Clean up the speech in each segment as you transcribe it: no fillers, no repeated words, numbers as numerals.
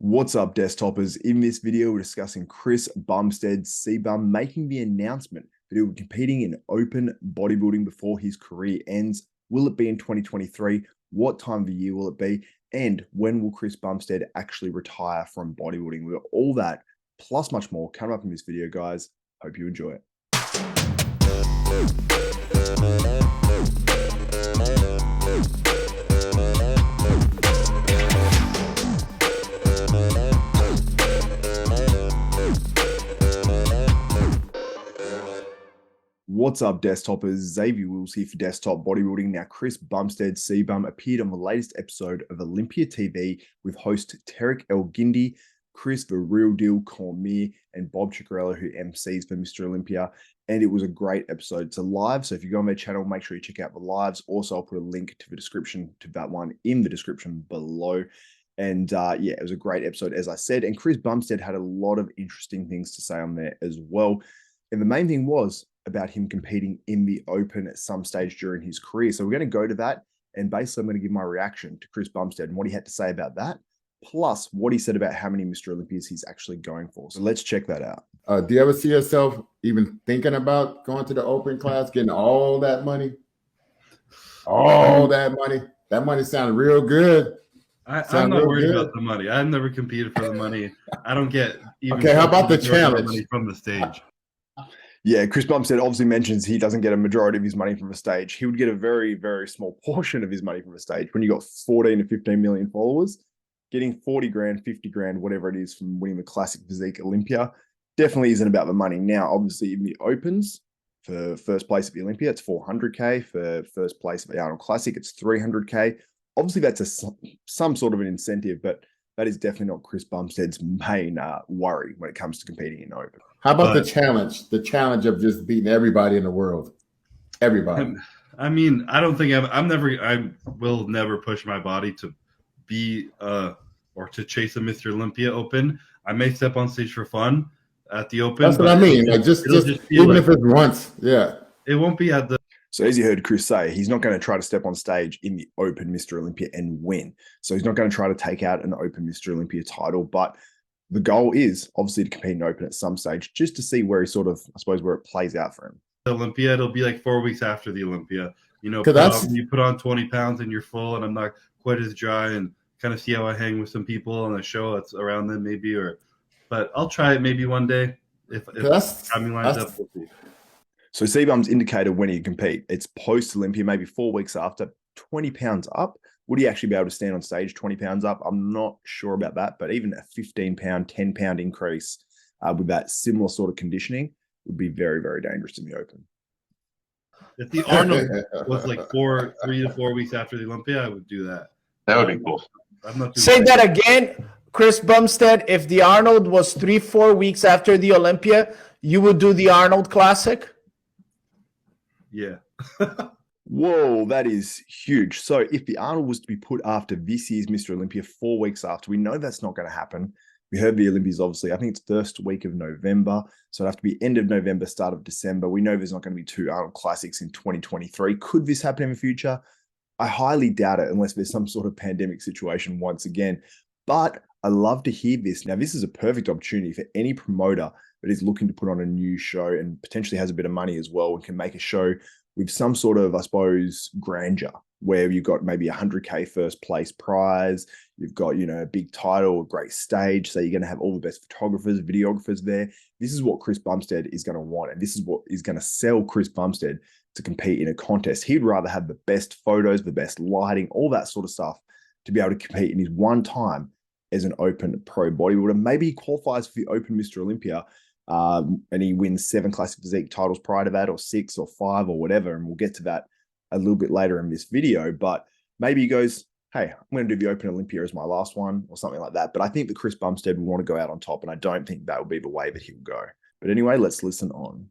What's up, desktopers? In this video, we're discussing Chris Bumstead's CBUM making the announcement that he'll be competing in open bodybuilding before his career ends. Will it be in 2023? What time of the year will it be? And when will Chris Bumstead actually retire from bodybuilding? We've got all that, plus much more, coming up in this video, guys. Hope you enjoy it. What's up, desktoppers? Xavier Wills here for Desktop Bodybuilding. Now, Chris Bumstead CBUM appeared on the latest episode of Olympia TV with host Tarek El-Gindi, Chris the Real Deal Cormier, and Bob Cicarello, who MCs for Mr. Olympia. And it was a great episode. It's a live, so if you go on their channel, make sure you check out the lives. Also, I'll put a link to the description to that one in the description below. And yeah, it was a great episode, as I said. And Chris Bumstead had a lot of interesting things to say on there as well. And the main thing was about him competing in the Open at some stage during his career. So we're going to go to that, and basically I'm going to give my reaction to Chris Bumstead and what he had to say about that, plus what he said about how many Mr. Olympias he's actually going for. So let's check that out. Do you ever see yourself even thinking about going to the Open class, getting all that money? All that money? That money sounded real good. I'm not worried about the money. I've never competed for the money. I don't get even. Okay, how about the challenge? Money from the stage. Yeah, Chris Bumstead obviously mentions he doesn't get a majority of his money from the stage. He would get a very, very small portion of his money from the stage. When you got 14 to 15 million followers, getting 40 grand, 50 grand, whatever it is from winning the Classic Physique Olympia definitely isn't about the money. Now, obviously in the Opens, for first place at the Olympia, it's 400K. For first place at the Arnold Classic, it's 300K. Obviously, that's some sort of an incentive, but that is definitely not Chris Bumstead's main worry when it comes to competing in Open. How about the challenge? The challenge of just beating everybody in the world. Everybody. I mean, I don't think I will never push my body to be or to chase a Mr. Olympia Open. I may step on stage for fun at the Open. That's what I mean. Like just even like, if it's once, yeah. It won't be at the. So as you heard Chris say, he's not going to try to step on stage in the Open Mr. Olympia and win. So he's not going to try to take out an Open Mr. Olympia title, but the goal is obviously to compete in Open at some stage, just to see where he sort of, I suppose, where it plays out for him. The Olympia, it'll be like 4 weeks after the Olympia. You know, you put on 20 pounds and you're full, and I'm not quite as dry, and kind of see how I hang with some people on a show that's around then maybe, but I'll try it maybe one day if timing lines up. We'll see. So CBUM's indicated when he compete. It's post-Olympia, maybe 4 weeks after, 20 pounds up. Would he actually be able to stand on stage 20 pounds up? I'm not sure about that, but even a 15-pound, 10-pound increase with that similar sort of conditioning would be very, very dangerous in the Open. If the Arnold was like 3 to 4 weeks after the Olympia, I would do that. That would be cool. Say that again, Chris Bumstead. If the Arnold was 3-4 weeks after the Olympia, you would do the Arnold Classic? Yeah. Whoa, that is huge. So if the Arnold was to be put after this year's Mr. Olympia 4 weeks after, we know that's not going to happen. We heard the Olympias, obviously, I think it's first week of November. So it'd have to be end of November, start of December. We know there's not going to be 2 Arnold Classics in 2023. Could this happen in the future? I highly doubt it unless there's some sort of pandemic situation once again. But I love to hear this. Now, this is a perfect opportunity for any promoter that is looking to put on a new show and potentially has a bit of money as well and can make a show with some sort of, I suppose, grandeur, where you've got maybe 100K first place prize, you've got, you know, a big title, a great stage, so you're going to have all the best photographers, videographers there. This is what Chris Bumstead is going to want, and this is what is going to sell Chris Bumstead to compete in a contest. He'd rather have the best photos, the best lighting, all that sort of stuff to be able to compete in his one time as an Open pro bodybuilder. Maybe he qualifies for the Open Mr. Olympia, and he wins 7 Classic Physique titles prior to that, or 6 or 5 or whatever, and we'll get to that a little bit later in this video. But maybe he goes, hey, I'm going to do the Open Olympia as my last one or something like that. But I think that Chris Bumstead will want to go out on top, and I don't think that will be the way that he'll go. But anyway, let's listen on.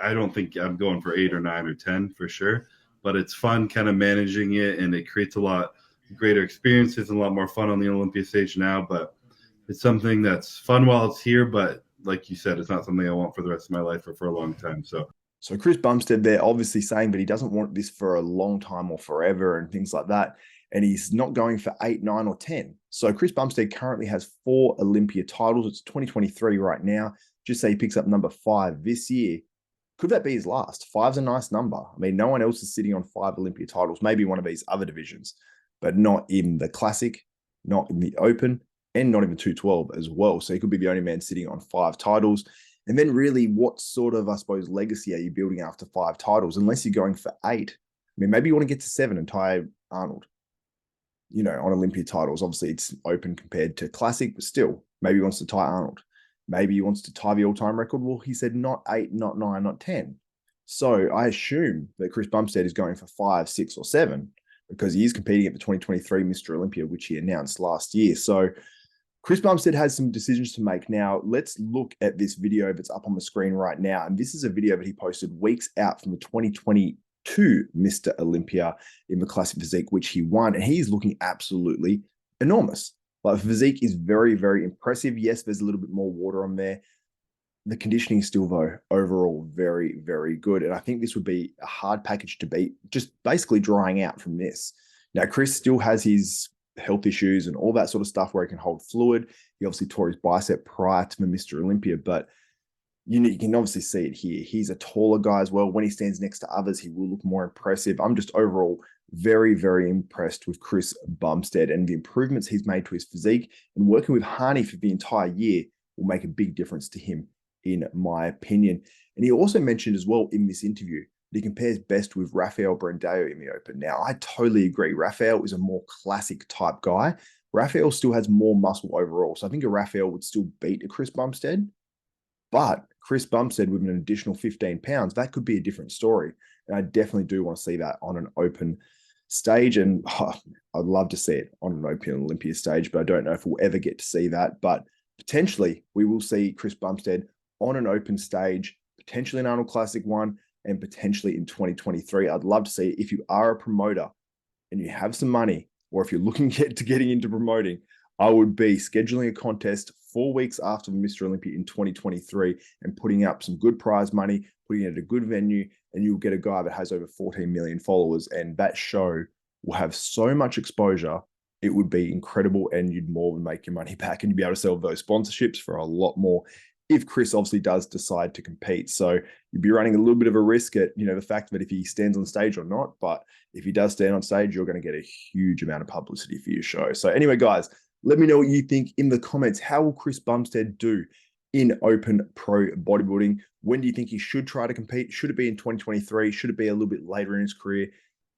I don't think I'm going for 8 or 9 or 10 for sure, but it's fun kind of managing it, and it creates a lot greater experiences and a lot more fun on the Olympia stage now. But it's something that's fun while it's here, but like you said, it's not something I want for the rest of my life or for a long time. So Chris Bumstead there obviously saying that he doesn't want this for a long time or forever and things like that. and he's not going for 8, 9, or 10. So Chris Bumstead currently has 4 Olympia titles. It's 2023 right now. Just say he picks up number 5 this year. Could that be his last? 5's a nice number. I mean, no one else is sitting on 5 Olympia titles, maybe one of these other divisions, but not in the Classic, not in the Open, and not even 212 as well. So he could be the only man sitting on 5 titles. And then really, what sort of, I suppose, legacy are you building after 5 titles? Unless you're going for 8. I mean, maybe you want to get to 7 and tie Arnold, you know, on Olympia titles. Obviously, it's Open compared to Classic, but still, maybe he wants to tie Arnold. Maybe he wants to tie the all-time record. Well, he said not 8, not 9, not 10. So I assume that Chris Bumstead is going for 5, 6, or 7 because he is competing at the 2023 Mr. Olympia, which he announced last year. So Chris Bumstead has some decisions to make. Now, let's look at this video that's up on the screen right now. And this is a video that he posted weeks out from the 2022 Mr. Olympia in the Classic Physique, which he won. And he's looking absolutely enormous. Like, physique is very, very impressive. Yes, there's a little bit more water on there. The conditioning is still, though, overall very, very good. And I think this would be a hard package to beat, just basically drying out from this. Now, Chris still has his health issues and all that sort of stuff where he can hold fluid. He obviously tore his bicep prior to the Mr. Olympia, but you can obviously see it here. He's a taller guy as well. When he stands next to others, he will look more impressive. I'm just overall very, very impressed with Chris Bumstead and the improvements he's made to his physique, and working with Hani for the entire year will make a big difference to him, in my opinion. And he also mentioned as well in this interview that he compares best with Rafael Brandao in the Open. Now, I totally agree. Rafael is a more classic type guy. Rafael still has more muscle overall. So I think a Rafael would still beat a Chris Bumstead. But Chris Bumstead with an additional 15 pounds, that could be a different story. And I definitely do want to see that on an Open stage. And I'd love to see it on an Open Olympia stage, but I don't know if we'll ever get to see that. But potentially we will see Chris Bumstead on an Open stage, potentially an Arnold Classic one, and potentially in 2023. I'd love to see it. If you are a promoter and you have some money, or if you're looking to getting into promoting, I would be scheduling a contest 4 weeks after the Mr. Olympia in 2023 and putting up some good prize money, putting it at a good venue, and you'll get a guy that has over 14 million followers. And that show will have so much exposure. It would be incredible, and you'd more than make your money back, and you'd be able to sell those sponsorships for a lot more if Chris obviously does decide to compete. So you'd be running a little bit of a risk at, you know, the fact that if he stands on stage or not, but if he does stand on stage, you're going to get a huge amount of publicity for your show. So anyway, guys, let me know what you think in the comments. How will Chris Bumstead do in Open Pro Bodybuilding? When do you think he should try to compete? Should it be in 2023? Should it be a little bit later in his career?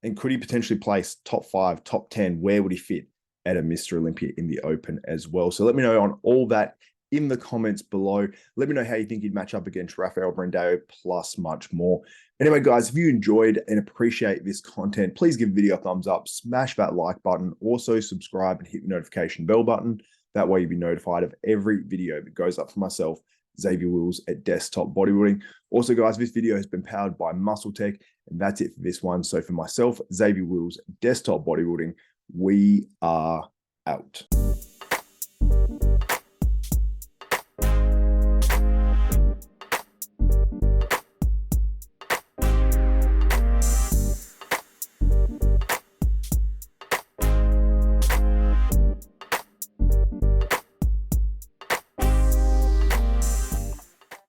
And could he potentially place top 5, top 10? Where would he fit at a Mr. Olympia in the Open as well? So let me know on all that in the comments below. Let me know how you think he'd match up against Rafael Brandao, plus much more. Anyway, guys, if you enjoyed and appreciate this content, please give the video a thumbs up, smash that like button, also subscribe and hit the notification bell button. That way you'll be notified of every video that goes up for myself, Xavier Wills at Desktop Bodybuilding. Also, guys, this video has been powered by Muscle Tech, and that's it for this one. So for myself, Xavier Wills, Desktop Bodybuilding, we are out.